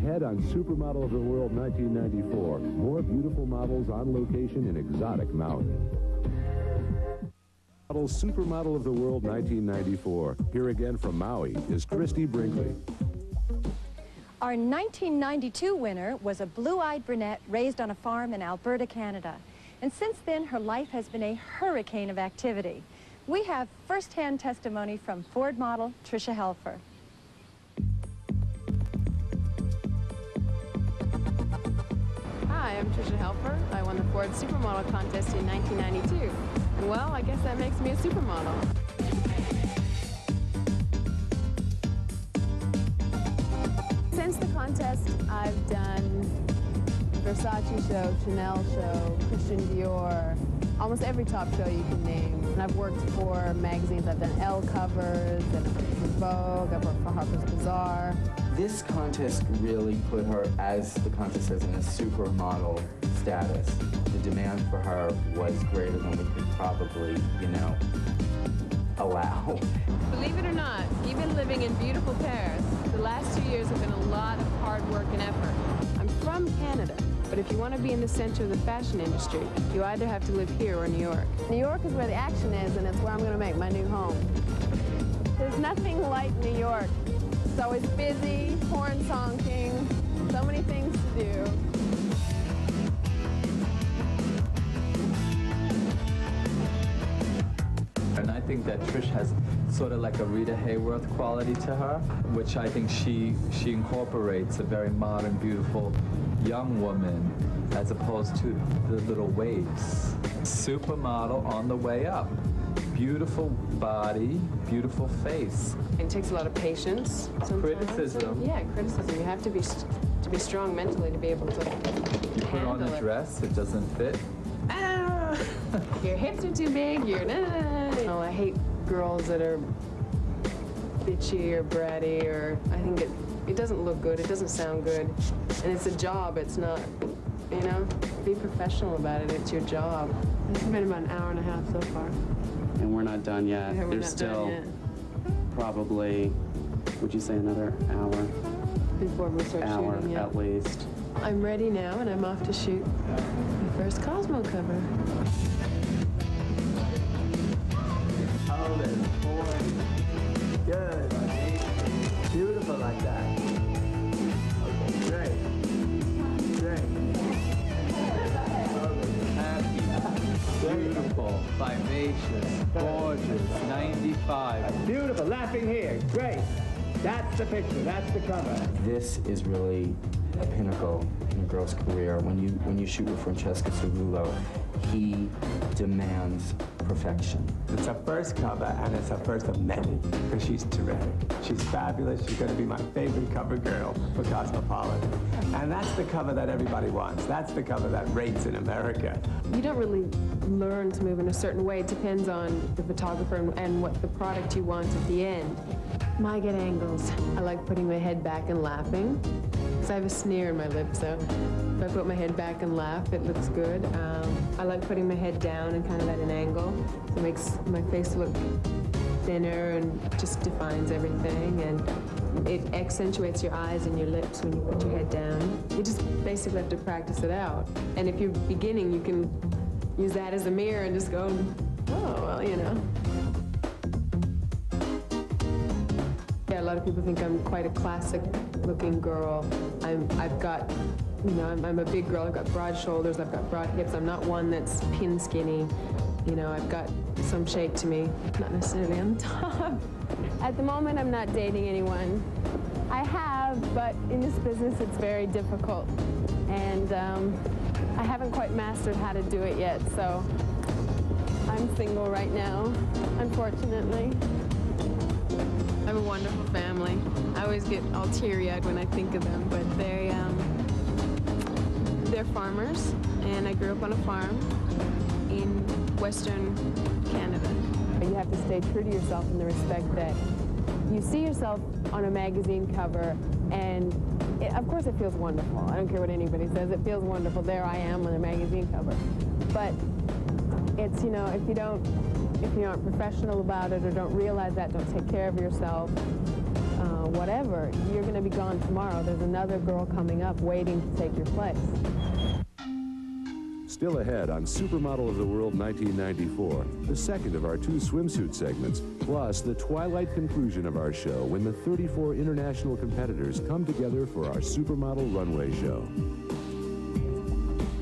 Ahead on Supermodel of the World 1994, more beautiful models on location in exotic Maui. Supermodel of the World 1994. Here again from Maui is Christy Brinkley. Our 1992 winner was a blue-eyed brunette raised on a farm in Alberta, Canada. And since then, her life has been a hurricane of activity. We have first-hand testimony from Ford model Tricia Helfer. Hi, I'm Tricia Helfer. I won the Ford Supermodel contest in 1992. Well, I guess that makes me a supermodel. Since the contest, I've done Versace show, Chanel show, Christian Dior, almost every top show you can name. And I've worked for magazines. I've done Elle covers, and I've worked for Vogue, I've worked for Harper's Bazaar. This contest really put her, as the contest says, in a supermodel status. The demand for her was greater than we could probably, allow. Believe it or not, even living in beautiful Paris, the last 2 years have been a lot of hard work and effort. I'm from Canada, but if you want to be in the center of the fashion industry, you either have to live here or New York. New York is where the action is, and it's where I'm going to make my new home. There's nothing like New York. It's always busy, horns honking, so many things to do. And I think that Trish has sort of like a Rita Hayworth quality to her, which I think she incorporates a very modern, beautiful young woman as opposed to the little waifs. Supermodel on the way up. Beautiful body, beautiful face. It takes a lot of patience sometimes. Criticism. Yeah, criticism. You have to be strong mentally to be able to You put on a dress, it doesn't fit. Ah, your hips are too big, you're Oh, I hate girls that are bitchy or bratty, or I think it doesn't look good, it doesn't sound good. And it's a job, it's not, be professional about it, it's your job. It's been about an hour and a half so far. And we're not done yet. Yeah, There's still probably, would you say, another hour? Before we start shooting, yeah. At least. I'm ready now, and I'm off to shoot my first Cosmo cover. Hold it, boy. Good. Beautiful like that. Okay, great. Beautiful, vivacious, gorgeous, 95. Beautiful, laughing here, great. That's the picture, that's the cover. This is really a pinnacle in a girl's career. When you shoot with Francesco Cerullo, he demands perfection. It's her first cover, and it's her first of many, because she's terrific. She's fabulous. She's going to be my favorite cover girl for Cosmopolitan. And that's the cover that everybody wants. That's the cover that rates in America. You don't really learn to move in a certain way. It depends on the photographer and what the product you want at the end. My good angles. I like putting my head back and laughing, because I have a sneer in my lip, so if I put my head back and laugh, it looks good. I like putting my head down and kind of at an angle. So it makes my face look thinner and just defines everything. And it accentuates your eyes and your lips when you put your head down. You just basically have to practice it out. And if you're beginning, you can use that as a mirror and just go, oh, well, Yeah, a lot of people think I'm quite a classic-looking girl. I've got, I'm a big girl. I've got broad shoulders. I've got broad hips. I'm not one that's pin skinny. I've got some shape to me, not necessarily on top. At the moment, I'm not dating anyone. I have, but in this business, it's very difficult. And I haven't quite mastered how to do it yet, so I'm single right now, unfortunately. I have a wonderful family. I always get all teary-eyed when I think of them, but they're farmers, and I grew up on a farm in Western Canada. You have to stay true to yourself in the respect that you see yourself on a magazine cover, and of course it feels wonderful. I don't care what anybody says, it feels wonderful. There I am on a magazine cover. But it's, if you aren't professional about it or don't realize that, don't take care of yourself, whatever, you're going to be gone tomorrow. There's another girl coming up waiting to take your place. Still ahead on Supermodel of the World 1994, the second of our 2 swimsuit segments, plus the twilight conclusion of our show when the 34 international competitors come together for our Supermodel runway show.